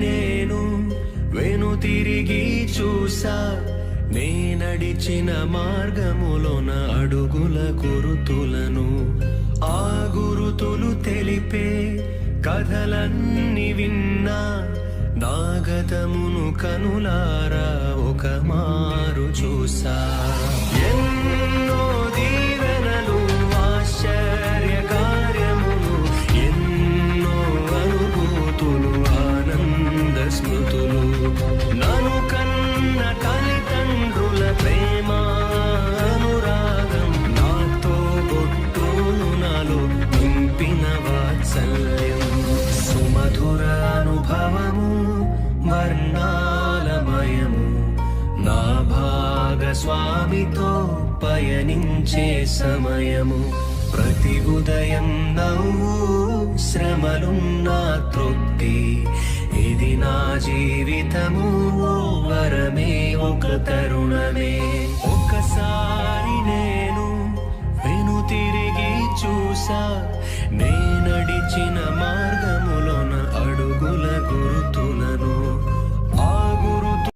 నేను వెనుతిరిగి చూసా, నే నడిచిన మార్గములోన అడుగుల గురుతులను. ఆ గురుతులు తెలిపే కథలన్నీ విన్నా, నా గతమును కనులారా ఒక మారు చూసా. ఎన్నో దీవెనలు, ఆశ్చర్య కార్యములు, ఎన్నో అనుభూతులు, ఆనంద స్మృతులు, నన్ను కన్న తల్లిదండ్రుల ప్రేమ అనురాగం, నాతో బొట్టును నాలో నింపిన వాత్సల్యం, సుమధుర అనుభవము వర్ణాలమయము, నా భాగస్వామితో పయనించే సమయము. ప్రతి ఉదయం నవ్వు, శ్రమలున్నా తృప్తి, ఇది నా జీవితము ఓ వరమే, ఒక తరుణమే. ఒకసారి నేను వెనుతిరిగి చూసా, నే నడిచిన మార్గములోన అడుగుల గురుతులను.